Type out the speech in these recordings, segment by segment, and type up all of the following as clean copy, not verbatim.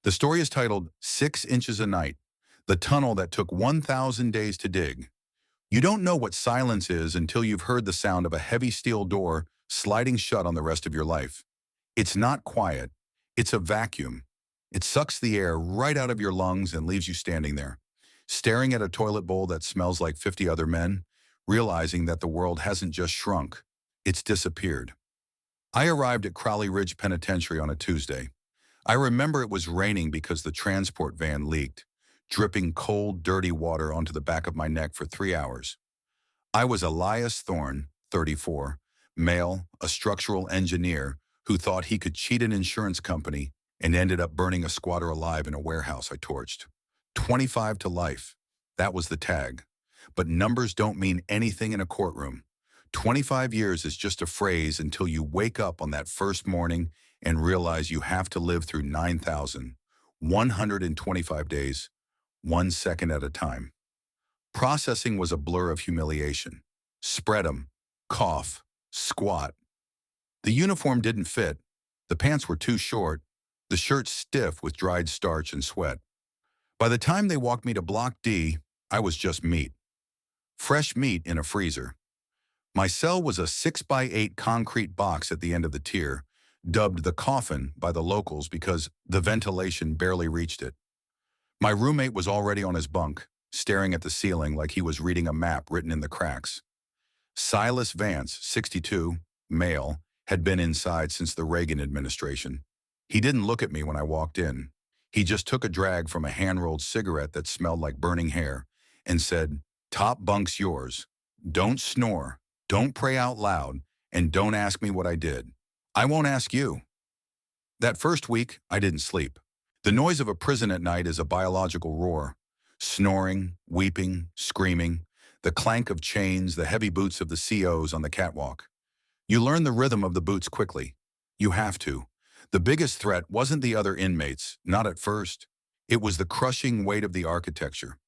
The story is titled 6 Inches a Night, the tunnel that took 1,000 days to dig. You don't know what silence is until you've heard the sound of a heavy steel door sliding shut on the rest of your life. It's not quiet. It's a vacuum. It sucks the air right out of your lungs and leaves you standing there, staring at a toilet bowl that smells like 50 other men, realizing that the world hasn't just shrunk, it's disappeared. I arrived at Crowley Ridge Penitentiary on a Tuesday. I remember it was raining because the transport van leaked, dripping cold, dirty water onto the back of my neck for 3 hours. I was Elias Thorne, 34, male, a structural engineer who thought he could cheat an insurance company and ended up burning a squatter alive in a warehouse I torched. 25 to life. That was the tag. But numbers don't mean anything in a courtroom. 25 years is just a phrase until you wake up on that first morning and realize you have to live through 9,125 days, 1 second at a time. Processing was a blur of humiliation. Spread 'em, cough, squat. The uniform didn't fit. The pants were too short. The shirt stiff with dried starch and sweat. By the time they walked me to Block D, I was just meat. Fresh meat in a freezer. My cell was a 6 by 8 concrete box at the end of the tier, dubbed the coffin by the locals because the ventilation barely reached it. My roommate was already on his bunk, staring at the ceiling like he was reading a map written in the cracks. Silas Vance, 62, male, had been inside since the Reagan administration. He didn't look at me when I walked in. He just took a drag from a hand-rolled cigarette that smelled like burning hair and said, "Top bunk's yours. Don't snore, don't pray out loud, and don't ask me what I did. I won't ask you." That first week, I didn't sleep. The noise of a prison at night is a biological roar. Snoring, weeping, screaming, the clank of chains, the heavy boots of the COs on the catwalk. You learn the rhythm of the boots quickly. You have to. The biggest threat wasn't the other inmates, not at first. It was the crushing weight of the architecture.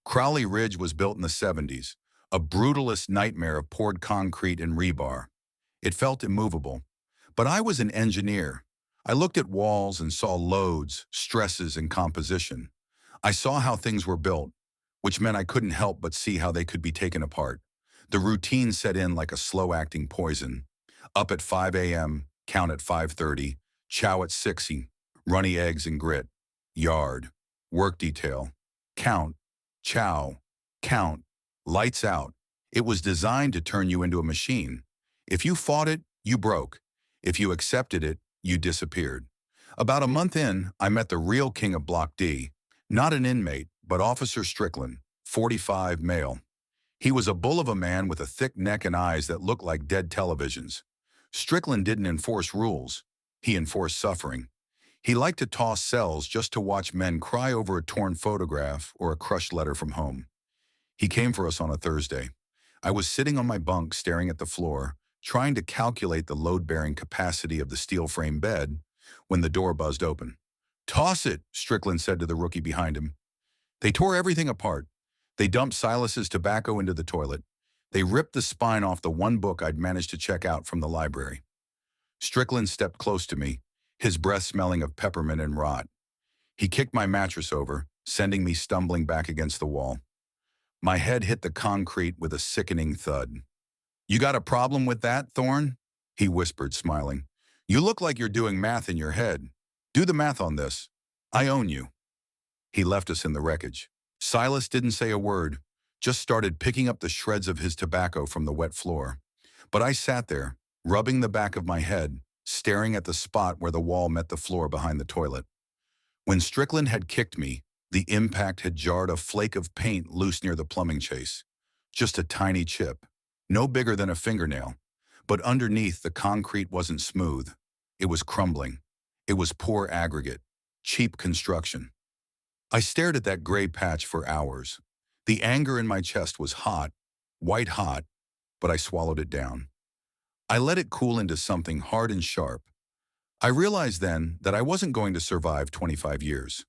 Crowley Ridge was built in the 70s, a brutalist nightmare of poured concrete and rebar. It felt immovable. But I was an engineer. I looked at walls and saw loads, stresses, and composition. I saw how things were built, which meant I couldn't help but see how they could be taken apart. The routine set in like a slow-acting poison. Up at 5 a.m., count at 5:30, chow at 6, runny eggs and grit, yard, work detail, count, chow, count, lights out. It was designed to turn you into a machine. If you fought it, you broke. If you accepted it, you disappeared. About a month in, I met the real king of Block D, not an inmate, but Officer Strickland, 45, male. He was a bull of a man with a thick neck and eyes that looked like dead televisions. Strickland didn't enforce rules. He enforced suffering. He liked to toss cells just to watch men cry over a torn photograph or a crushed letter from home. He came for us on a Thursday. I was sitting on my bunk staring at the floor, trying to calculate the load-bearing capacity of the steel frame bed, when the door buzzed open. "Toss it," Strickland said to the rookie behind him. They tore everything apart. They dumped Silas's tobacco into the toilet. They ripped the spine off the one book I'd managed to check out from the library. Strickland stepped close to me, his breath smelling of peppermint and rot. He kicked my mattress over, sending me stumbling back against the wall. My head hit the concrete with a sickening thud. "You got a problem with that, Thorne?" he whispered, smiling. "You look like you're doing math in your head. Do the math on this. I own you." He left us in the wreckage. Silas didn't say a word, just started picking up the shreds of his tobacco from the wet floor. But I sat there, rubbing the back of my head, staring at the spot where the wall met the floor behind the toilet. When Strickland had kicked me, the impact had jarred a flake of paint loose near the plumbing chase. Just a tiny chip, no bigger than a fingernail. But underneath, the concrete wasn't smooth. It was crumbling. It was poor aggregate, cheap construction. I stared at that gray patch for hours. The anger in my chest was hot, white hot, but I swallowed it down. I let it cool into something hard and sharp. I realized then that I wasn't going to survive 25 years.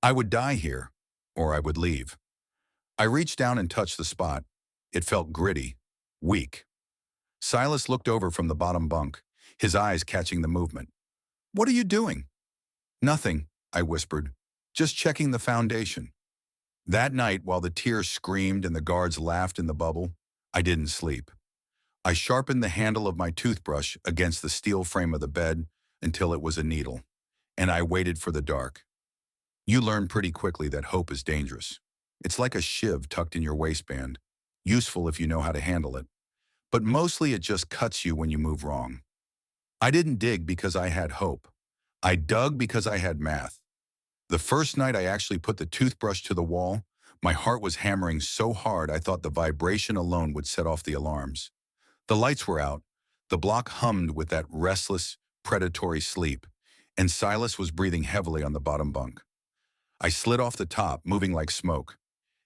I would die here, or I would leave. I reached down and touched the spot. It felt gritty, weak. Silas looked over from the bottom bunk, his eyes catching the movement. "What are you doing?" "Nothing," I whispered, just checking the foundation. That night, while the tears screamed and the guards laughed in the bubble, I didn't sleep. I sharpened the handle of my toothbrush against the steel frame of the bed until it was a needle, and I waited for the dark. You learn pretty quickly that hope is dangerous. It's like a shiv tucked in your waistband, useful if you know how to handle it, but mostly it just cuts you when you move wrong. I didn't dig because I had hope. I dug because I had math. The first night I actually put the toothbrush to the wall, my heart was hammering so hard I thought the vibration alone would set off the alarms. The lights were out, the block hummed with that restless, predatory sleep, and Silas was breathing heavily on the bottom bunk. I slid off the top, moving like smoke.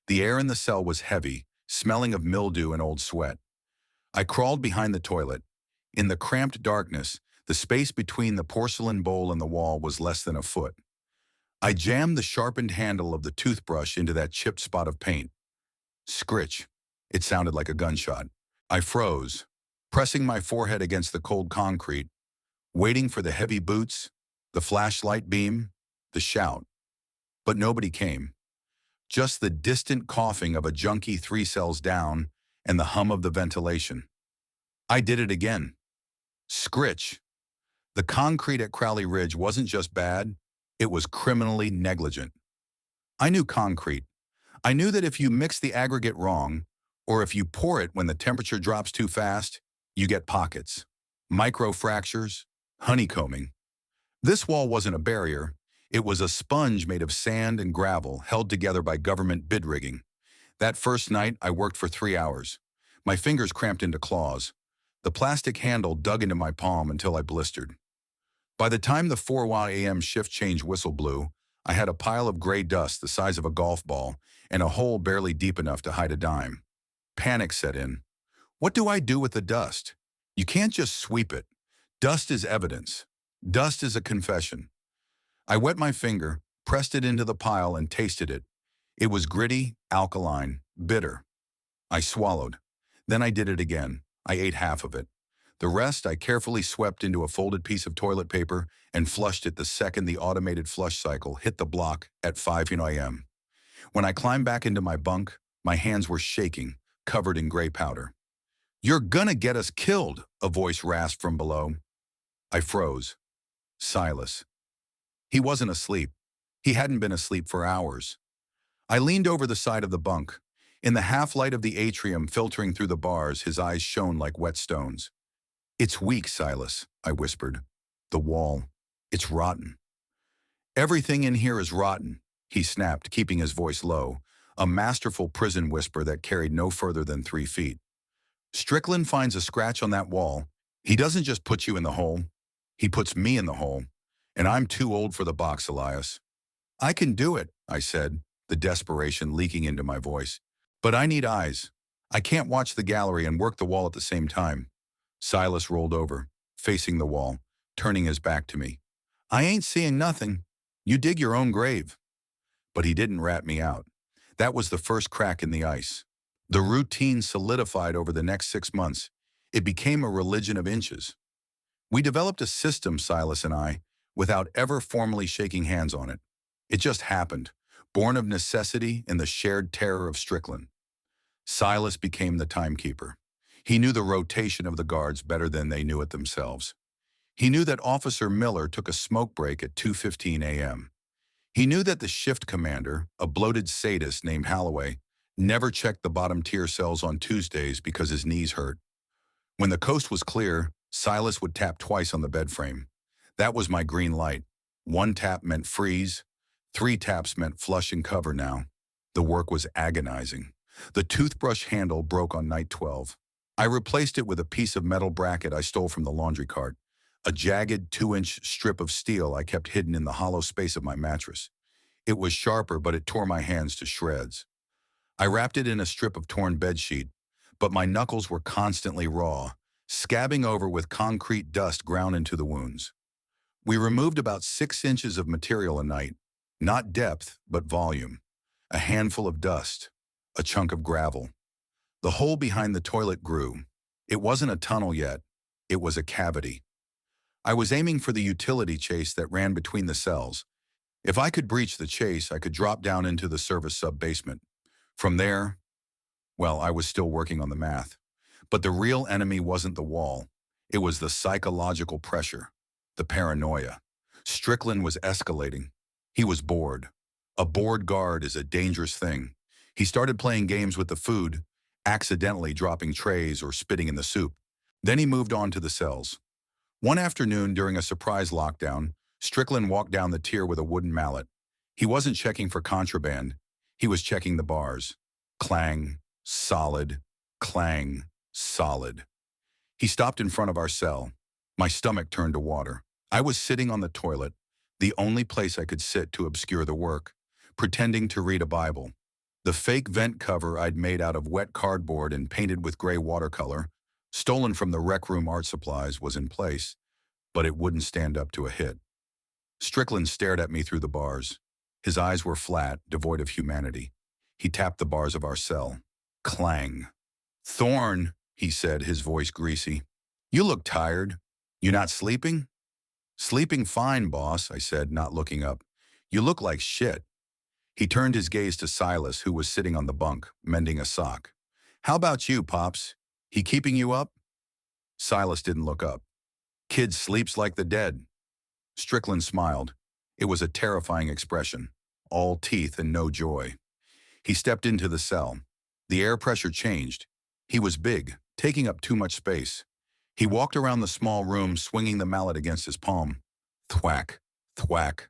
The air in the cell was heavy, smelling of mildew and old sweat. I crawled behind the toilet. In the cramped darkness, the space between the porcelain bowl and the wall was less than a foot. I jammed the sharpened handle of the toothbrush into that chipped spot of paint. Scritch. It sounded like a gunshot. I froze, pressing my forehead against the cold concrete, waiting for the heavy boots, the flashlight beam, the shout. But nobody came. Just the distant coughing of a junkie 3 cells down and the hum of the ventilation. I did it again. Scritch. The concrete at Crowley Ridge wasn't just bad, it was criminally negligent. I knew concrete. I knew that if you mix the aggregate wrong, or if you pour it when the temperature drops too fast, you get pockets, microfractures, honeycombing. This wall wasn't a barrier. It was a sponge made of sand and gravel held together by government bid rigging. That first night, I worked for 3 hours. My fingers cramped into claws. The plastic handle dug into my palm until I blistered. By the time the 4 a.m. shift change whistle blew, I had a pile of gray dust the size of a golf ball and a hole barely deep enough to hide a dime. Panic set in. What do I do with the dust? You can't just sweep it. Dust is evidence. Dust is a confession. I wet my finger, pressed it into the pile, and tasted it. It was gritty, alkaline, bitter. I swallowed. Then I did it again. I ate half of it. The rest I carefully swept into a folded piece of toilet paper and flushed it the second the automated flush cycle hit the block at 5 a.m. When I climbed back into my bunk, my hands were shaking, covered in gray powder. "You're gonna get us killed," a voice rasped from below. I froze. Silas. He wasn't asleep. He hadn't been asleep for hours. I leaned over the side of the bunk. In the half-light of the atrium filtering through the bars, his eyes shone like wet stones. "It's weak, Silas," I whispered. "The wall. It's rotten." "Everything in here is rotten," he snapped, keeping his voice low, a masterful prison whisper that carried no further than 3 feet. "Strickland finds a scratch on that wall. He doesn't just put you in the hole. He puts me in the hole. And I'm too old for the box, Elias." "I can do it," I said, the desperation leaking into my voice. "But I need eyes. I can't watch the gallery and work the wall at the same time." Silas rolled over, facing the wall, turning his back to me. "I ain't seeing nothing. You dig your own grave." But he didn't rat me out. That was the first crack in the ice. The routine solidified over the next 6 months. It became a religion of inches. We developed a system, Silas and I, without ever formally shaking hands on it. It just happened, born of necessity and the shared terror of Strickland. Silas became the timekeeper. He knew the rotation of the guards better than they knew it themselves. He knew that Officer Miller took a smoke break at 2:15 a.m. He knew that the shift commander, a bloated sadist named Holloway, never checked the bottom-tier cells on Tuesdays because his knees hurt. When the coast was clear, Silas would tap twice on the bed frame. That was my green light. 1 tap meant freeze. 3 taps meant flush and cover now. The work was agonizing. The toothbrush handle broke on night 12. I replaced it with a piece of metal bracket I stole from the laundry cart, a jagged 2-inch strip of steel I kept hidden in the hollow space of my mattress. It was sharper, but it tore my hands to shreds. I wrapped it in a strip of torn bedsheet, but my knuckles were constantly raw, scabbing over with concrete dust ground into the wounds. We removed about 6 inches of material a night, not depth, but volume. A handful of dust, a chunk of gravel. The hole behind the toilet grew. It wasn't a tunnel yet. It was a cavity. I was aiming for the utility chase that ran between the cells. If I could breach the chase, I could drop down into the service sub-basement. From there, well, I was still working on the math. But the real enemy wasn't the wall. It was the psychological pressure, the paranoia. Strickland was escalating. He was bored. A bored guard is a dangerous thing. He started playing games with the food, accidentally dropping trays or spitting in the soup. Then he moved on to the cells. One afternoon during a surprise lockdown, Strickland walked down the tier with a wooden mallet. He wasn't checking for contraband. He was checking the bars. Clang, solid, clang, solid. He stopped in front of our cell. My stomach turned to water. I was sitting on the toilet, the only place I could sit to obscure the work, pretending to read a Bible. The fake vent cover I'd made out of wet cardboard and painted with gray watercolor, stolen from the rec room art supplies, was in place, but it wouldn't stand up to a hit. Strickland stared at me through the bars. His eyes were flat, devoid of humanity. He tapped the bars of our cell. Clang. "Thorne," he said, his voice greasy. "You look tired. You not sleeping?" "Sleeping fine, boss," I said, not looking up. "You look like shit." He turned his gaze to Silas, who was sitting on the bunk, mending a sock. "How about you, Pops? He keeping you up?" Silas didn't look up. "Kid sleeps like the dead." Strickland smiled. It was a terrifying expression, all teeth and no joy. He stepped into the cell. The air pressure changed. He was big, taking up too much space. He walked around the small room, swinging the mallet against his palm. Thwack, thwack.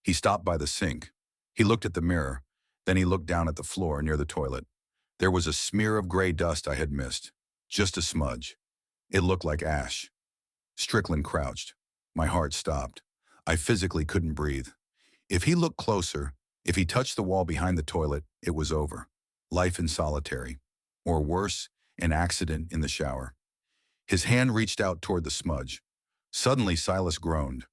He stopped by the sink. He looked at the mirror. Then he looked down at the floor near the toilet. There was a smear of gray dust I had missed. Just a smudge. It looked like ash. Strickland crouched. My heart stopped. I physically couldn't breathe. If he looked closer, if he touched the wall behind the toilet, it was over. Life in solitary. Or worse, an accident in the shower. His hand reached out toward the smudge. Suddenly, Silas groaned.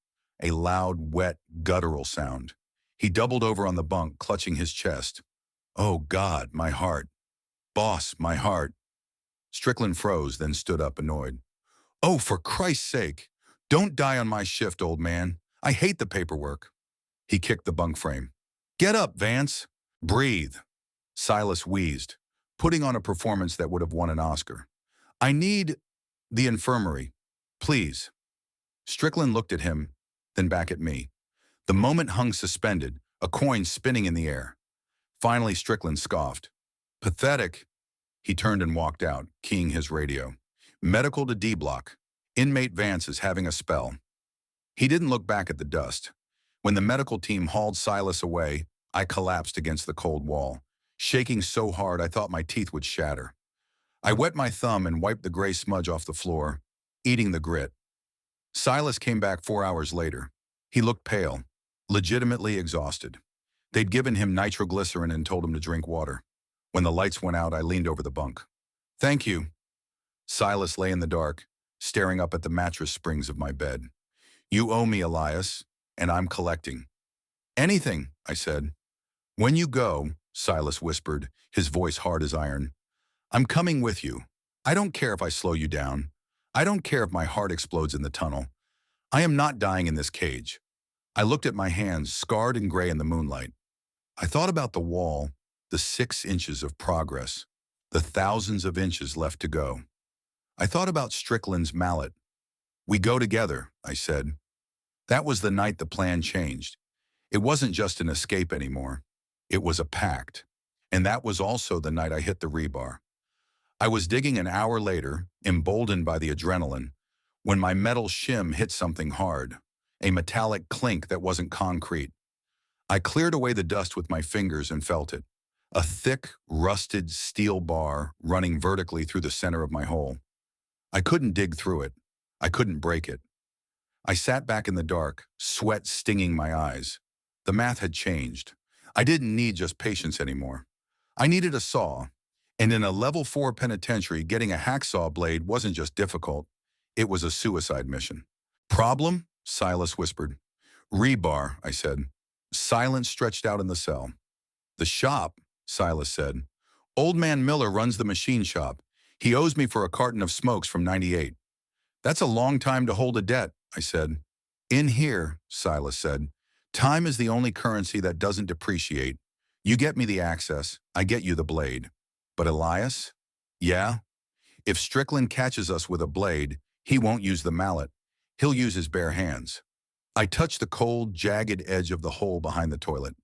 A loud, wet, guttural sound. He doubled over on the bunk, clutching his chest. "Oh, God, my heart. Boss, my heart." Strickland froze, then stood up, annoyed. "Oh, for Christ's sake. Don't die on my shift, old man. I hate the paperwork." He kicked the bunk frame. "Get up, Vance. Breathe." Silas wheezed, putting on a performance that would have won an Oscar. "I need the infirmary, please." Strickland looked at him, then back at me. The moment hung suspended, a coin spinning in the air. Finally, Strickland scoffed. "Pathetic." He turned and walked out, keying his radio. "Medical to D-block. Inmate Vance is having a spell." He didn't look back at the dust. When the medical team hauled Silas away, I collapsed against the cold wall, shaking so hard I thought my teeth would shatter. I wet my thumb and wiped the gray smudge off the floor, eating the grit. Silas came back 4 hours later. He looked pale, legitimately exhausted. They'd given him nitroglycerin and told him to drink water. When the lights went out, I leaned over the bunk. "Thank you." Silas lay in the dark, staring up at the mattress springs of my bed. "You owe me, Elias, and I'm collecting." "Anything," I said. "When you go," Silas whispered, his voice hard as iron, "I'm coming with you. I don't care if I slow you down. I don't care if my heart explodes in the tunnel. I am not dying in this cage." I looked at my hands, scarred and gray in the moonlight. I thought about the wall, the 6 inches of progress, the thousands of inches left to go. I thought about Strickland's mallet. "We go together," I said. That was the night the plan changed. It wasn't just an escape anymore. It was a pact. And that was also the night I hit the rebar. I was digging an hour later, emboldened by the adrenaline, when my metal shim hit something hard, a metallic clink that wasn't concrete. I cleared away the dust with my fingers and felt it. A thick, rusted steel bar running vertically through the center of my hole. I couldn't dig through it. I couldn't break it. I sat back in the dark, sweat stinging my eyes. The math had changed. I didn't need just patience anymore. I needed a saw. And in a level 4 penitentiary, getting a hacksaw blade wasn't just difficult. It was a suicide mission. "Problem?" Silas whispered. "Rebar," I said. Silence stretched out in the cell. "The shop," Silas said. "Old man Miller runs the machine shop. He owes me for a carton of smokes from '98. "That's a long time to hold a debt," I said. "In here," Silas said. Time is the only currency that doesn't depreciate. You get me the access, I get you the blade. But Elias? Yeah? If Strickland catches us with a blade, he won't use the mallet. He'll use his bare hands. I touched the cold, jagged edge of the hole behind the toilet.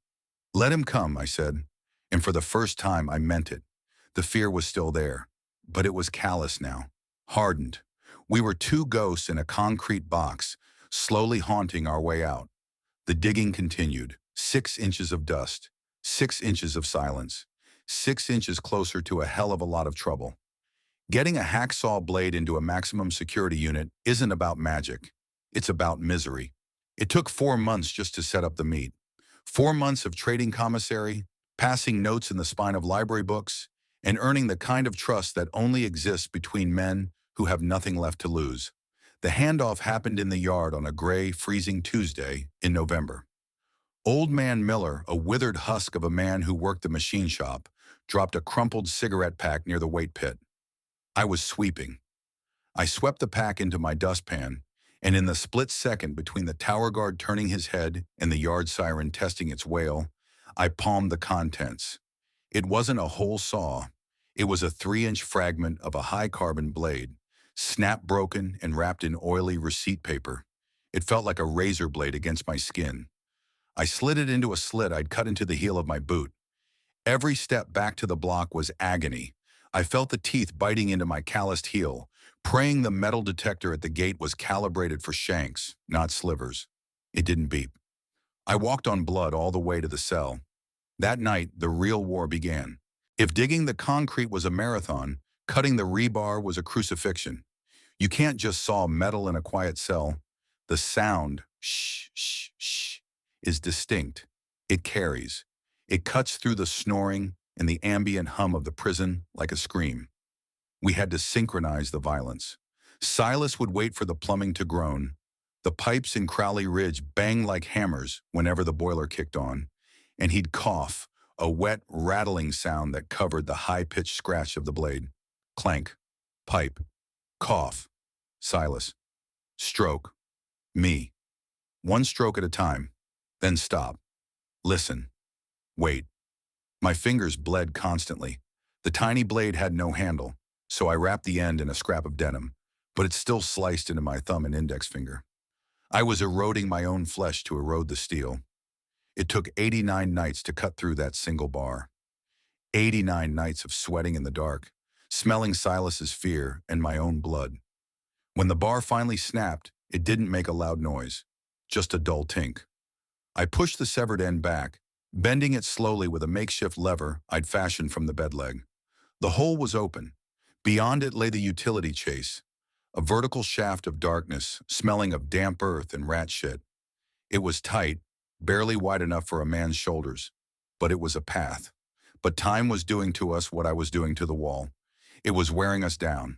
Let him come, I said. And for the first time, I meant it. The fear was still there, but it was callous now, hardened. We were two ghosts in a concrete box, slowly haunting our way out. The digging continued. 6 inches of dust, 6 inches of silence, 6 inches closer to a hell of a lot of trouble. Getting a hacksaw blade into a maximum security unit isn't about magic. It's about misery. It took 4 months just to set up the meet. 4 months of trading commissary, passing notes in the spine of library books, and earning the kind of trust that only exists between men who have nothing left to lose. The handoff happened in the yard on a gray, freezing Tuesday in November. Old Man Miller, a withered husk of a man who worked the machine shop, dropped a crumpled cigarette pack near the weight pit. I was sweeping. I swept the pack into my dustpan, and in the split second between the tower guard turning his head and the yard siren testing its wail, I palmed the contents. It wasn't a whole saw. It was a 3-inch fragment of a high-carbon blade, snap broken and wrapped in oily receipt paper. It felt like a razor blade against my skin. I slid it into a slit I'd cut into the heel of my boot. Every step back to the block was agony. I felt the teeth biting into my calloused heel, praying the metal detector at the gate was calibrated for shanks, not slivers. It didn't beep. I walked on blood all the way to the cell. That night, the real war began. If digging the concrete was a marathon, cutting the rebar was a crucifixion. You can't just saw metal in a quiet cell. The sound, shh, shh, shh, is distinct. It carries. It cuts through the snoring and the ambient hum of the prison like a scream. We had to synchronize the violence. Silas would wait for the plumbing to groan. The pipes in Crowley Ridge banged like hammers whenever the boiler kicked on, and he'd cough, a wet, rattling sound that covered the high-pitched scratch of the blade. Clank, pipe, cough, Silas, stroke, me. One stroke at a time, then stop. Listen, wait. My fingers bled constantly. The tiny blade had no handle, so I wrapped the end in a scrap of denim, but it still sliced into my thumb and index finger. I was eroding my own flesh to erode the steel. It took 89 nights to cut through that single bar. 89 nights of sweating in the dark, smelling Silas's fear and my own blood. When the bar finally snapped, it didn't make a loud noise, just a dull tink. I pushed the severed end back, bending it slowly with a makeshift lever I'd fashioned from the bed leg. The hole was open. Beyond it lay the utility chase, a vertical shaft of darkness, smelling of damp earth and rat shit. It was tight, barely wide enough for a man's shoulders, but it was a path. But time was doing to us what I was doing to the wall. It was wearing us down.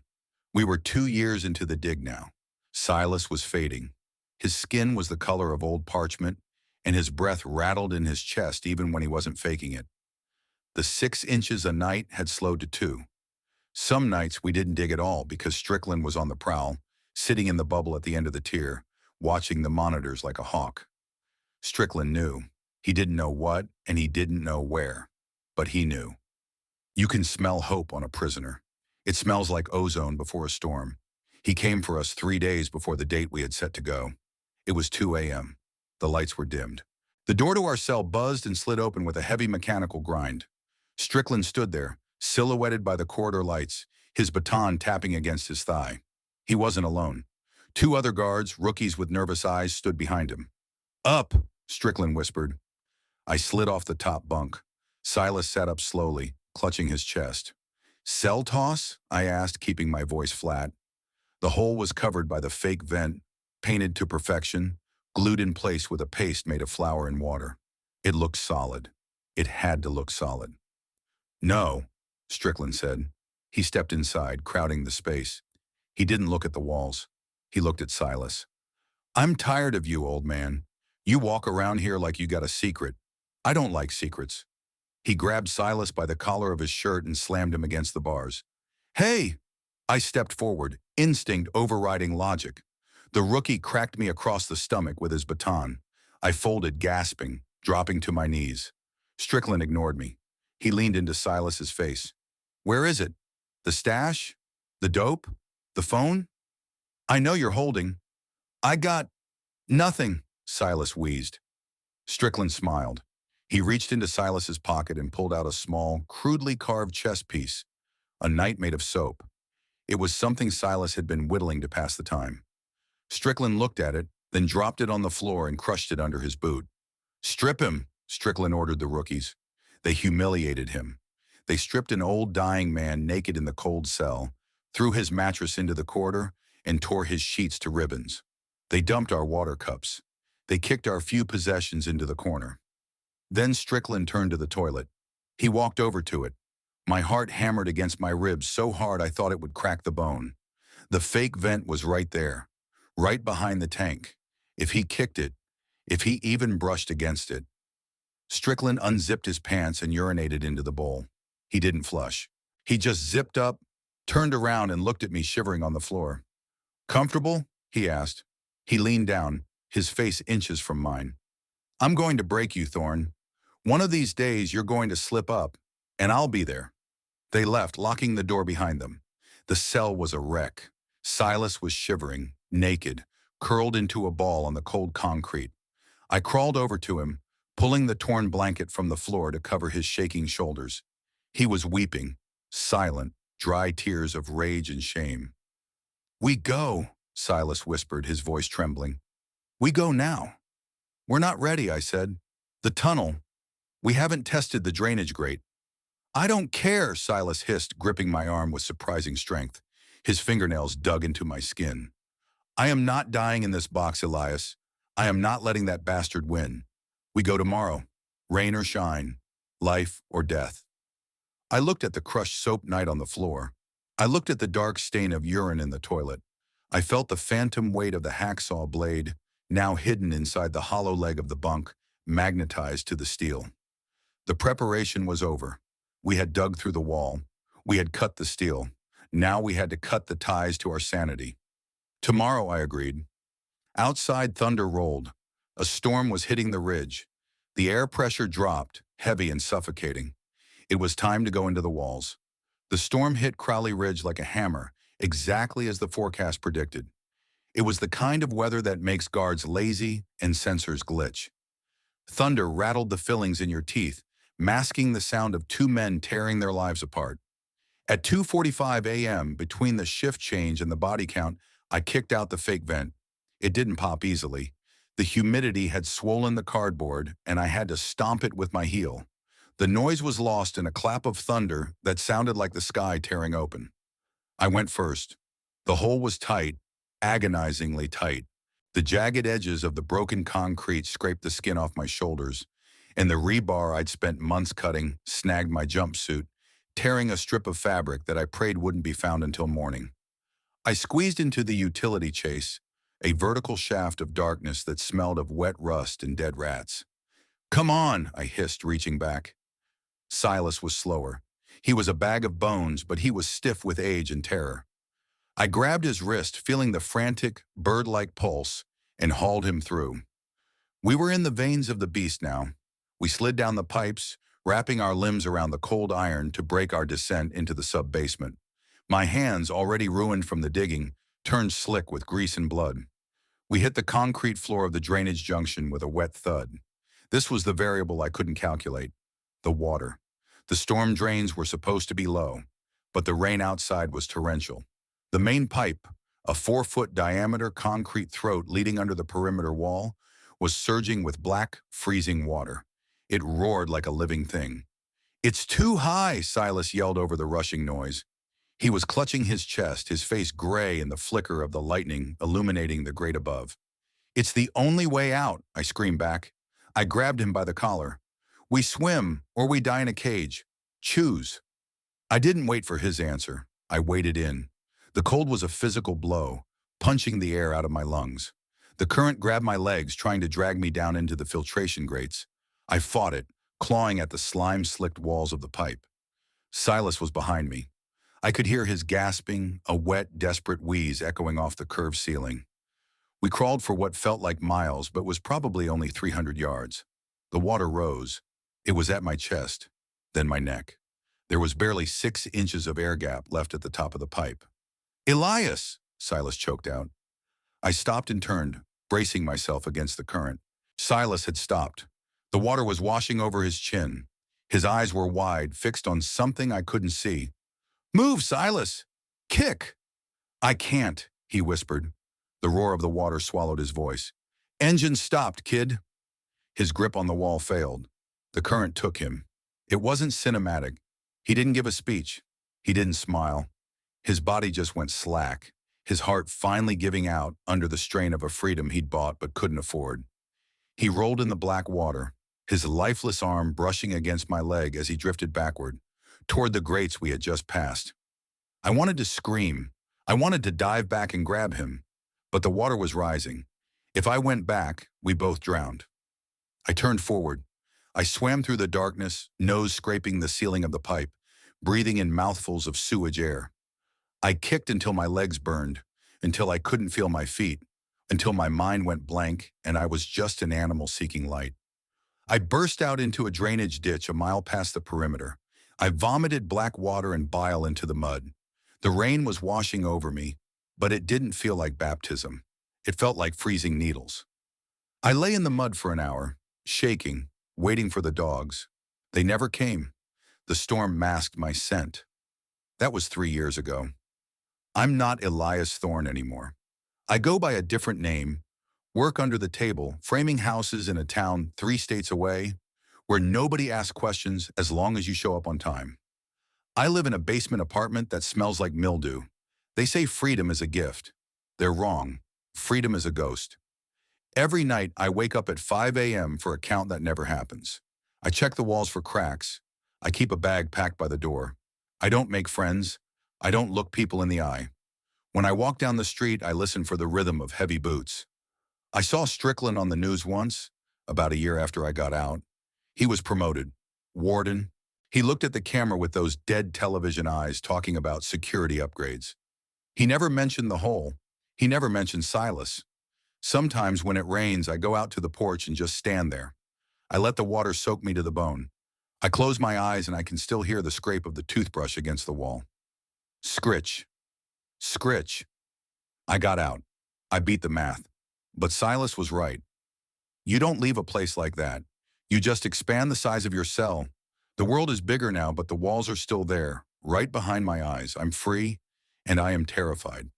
We were 2 years into the dig now. Silas was fading. His skin was the color of old parchment, and his breath rattled in his chest even when he wasn't faking it. The 6 inches a night had slowed to 2. Some nights we didn't dig at all because Strickland was on the prowl, sitting in the bubble at the end of the tier, watching the monitors like a hawk. Strickland knew. He didn't know what, and he didn't know where. But he knew. You can smell hope on a prisoner. It smells like ozone before a storm. He came for us 3 days before the date we had set to go. It was 2 a.m. The lights were dimmed. The door to our cell buzzed and slid open with a heavy mechanical grind. Strickland stood there, silhouetted by the corridor lights, his baton tapping against his thigh. He wasn't alone. 2 other guards, rookies with nervous eyes, stood behind him. "Up," Strickland whispered. I slid off the top bunk. Silas sat up slowly, clutching his chest. "Cell toss?" I asked, keeping my voice flat. The hole was covered by the fake vent, painted to perfection, glued in place with a paste made of flour and water. It looked solid. It had to look solid. "No," Strickland said. He stepped inside, crowding the space. He didn't look at the walls. He looked at Silas. "I'm tired of you, old man. You walk around here like you got a secret. I don't like secrets." He grabbed Silas by the collar of his shirt and slammed him against the bars. "Hey!" I stepped forward, instinct overriding logic. The rookie cracked me across the stomach with his baton. I folded, gasping, dropping to my knees. Strickland ignored me. He leaned into Silas's face. Where is it? The stash? The dope? The phone? I know you're holding. I got nothing, Silas wheezed. Strickland smiled. He reached into Silas's pocket and pulled out a small, crudely carved chess piece, a knight made of soap. It was something Silas had been whittling to pass the time. Strickland looked at it, then dropped it on the floor and crushed it under his boot. Strip him, Strickland ordered the rookies. They humiliated him. They stripped an old dying man naked in the cold cell, threw his mattress into the corridor, and tore his sheets to ribbons. They dumped our water cups. They kicked our few possessions into the corner. Then Strickland turned to the toilet. He walked over to it. My heart hammered against my ribs so hard I thought it would crack the bone. The fake vent was right there, right behind the tank. If he kicked it, if he even brushed against it. Strickland unzipped his pants and urinated into the bowl. He didn't flush. He just zipped up, turned around and looked at me shivering on the floor. Comfortable? He asked. He leaned down, his face inches from mine. I'm going to break you, Thorne. One of these days you're going to slip up, and I'll be there. They left, locking the door behind them. The cell was a wreck. Silas was shivering, naked, curled into a ball on the cold concrete. I crawled over to him, pulling the torn blanket from the floor to cover his shaking shoulders. He was weeping, silent, dry tears of rage and shame. We go, Silas whispered, his voice trembling. We go now. We're not ready, I said. The tunnel. We haven't tested the drainage grate. I don't care, Silas hissed, gripping my arm with surprising strength. His fingernails dug into my skin. I am not dying in this box, Elias. I am not letting that bastard win. We go tomorrow, rain or shine, life or death. I looked at the crushed soap knight on the floor. I looked at the dark stain of urine in the toilet. I felt the phantom weight of the hacksaw blade, now hidden inside the hollow leg of the bunk, magnetized to the steel. The preparation was over. We had dug through the wall. We had cut the steel. Now we had to cut the ties to our sanity. Tomorrow, I agreed. Outside, thunder rolled. A storm was hitting the ridge. The air pressure dropped, heavy and suffocating. It was time to go into the walls. The storm hit Crowley Ridge like a hammer, exactly as the forecast predicted. It was the kind of weather that makes guards lazy and sensors glitch. Thunder rattled the fillings in your teeth, masking the sound of two men tearing their lives apart. At 2:45 a.m., between the shift change and the body count, I kicked out the fake vent. It didn't pop easily. The humidity had swollen the cardboard, and I had to stomp it with my heel. The noise was lost in a clap of thunder that sounded like the sky tearing open. I went first. The hole was tight, agonizingly tight. The jagged edges of the broken concrete scraped the skin off my shoulders, and the rebar I'd spent months cutting snagged my jumpsuit, tearing a strip of fabric that I prayed wouldn't be found until morning. I squeezed into the utility chase, a vertical shaft of darkness that smelled of wet rust and dead rats. Come on, I hissed, reaching back. Silas was slower. He was a bag of bones, but he was stiff with age and terror. I grabbed his wrist, feeling the frantic, bird-like pulse, and hauled him through. We were in the veins of the beast now. We slid down the pipes, wrapping our limbs around the cold iron to break our descent into the sub-basement. My hands, already ruined from the digging, turned slick with grease and blood. We hit the concrete floor of the drainage junction with a wet thud. This was the variable I couldn't calculate. The water. The storm drains were supposed to be low, but the rain outside was torrential. The main pipe, a 4-foot diameter concrete throat leading under the perimeter wall, was surging with black, freezing water. It roared like a living thing. It's too high, Silas yelled over the rushing noise. He was clutching his chest, his face gray in the flicker of the lightning illuminating the grate above. It's the only way out, I screamed back. I grabbed him by the collar. We swim, or we die in a cage. Choose. I didn't wait for his answer. I waded in. The cold was a physical blow, punching the air out of my lungs. The current grabbed my legs, trying to drag me down into the filtration grates. I fought it, clawing at the slime-slicked walls of the pipe. Silas was behind me. I could hear his gasping, a wet, desperate wheeze echoing off the curved ceiling. We crawled for what felt like miles but was probably only 300 yards. The water rose. It was at my chest, then my neck. There was barely 6 inches of air gap left at the top of the pipe. "Elias!" Silas choked out. I stopped and turned, bracing myself against the current. Silas had stopped. The water was washing over his chin. His eyes were wide, fixed on something I couldn't see. "Move, Silas! Kick!" "I can't," he whispered. The roar of the water swallowed his voice. "Engine stopped, kid." His grip on the wall failed. The current took him. It wasn't cinematic. He didn't give a speech. He didn't smile. His body just went slack, his heart finally giving out under the strain of a freedom he'd bought but couldn't afford. He rolled in the black water, his lifeless arm brushing against my leg as he drifted backward, toward the grates we had just passed. I wanted to scream. I wanted to dive back and grab him, but the water was rising. If I went back, we both drowned. I turned forward. I swam through the darkness, nose scraping the ceiling of the pipe, breathing in mouthfuls of sewage air. I kicked until my legs burned, until I couldn't feel my feet, until my mind went blank and I was just an animal seeking light. I burst out into a drainage ditch a mile past the perimeter. I vomited black water and bile into the mud. The rain was washing over me, but it didn't feel like baptism. It felt like freezing needles. I lay in the mud for an hour, shaking, waiting for the dogs. They never came. The storm masked my scent. That was 3 years ago. I'm not Elias Thorne anymore. I go by a different name, work under the table, framing houses in a town 3 states away, where nobody asks questions as long as you show up on time. I live in a basement apartment that smells like mildew. They say freedom is a gift. They're wrong. Freedom is a ghost. Every night I wake up at 5 a.m. for a count that never happens. I check the walls for cracks. I keep a bag packed by the door. I don't make friends. I don't look people in the eye. When I walk down the street, I listen for the rhythm of heavy boots. I saw Strickland on the news once, about a year after I got out. He was promoted. Warden. He looked at the camera with those dead television eyes talking about security upgrades. He never mentioned the hole. He never mentioned Silas. Sometimes when it rains, I go out to the porch and just stand there. I let the water soak me to the bone. I close my eyes and I can still hear the scrape of the toothbrush against the wall. Scritch. Scritch. I got out. I beat the math. But Silas was right. You don't leave a place like that. You just expand the size of your cell. The world is bigger now, but the walls are still there, right behind my eyes. I'm free, and I am terrified.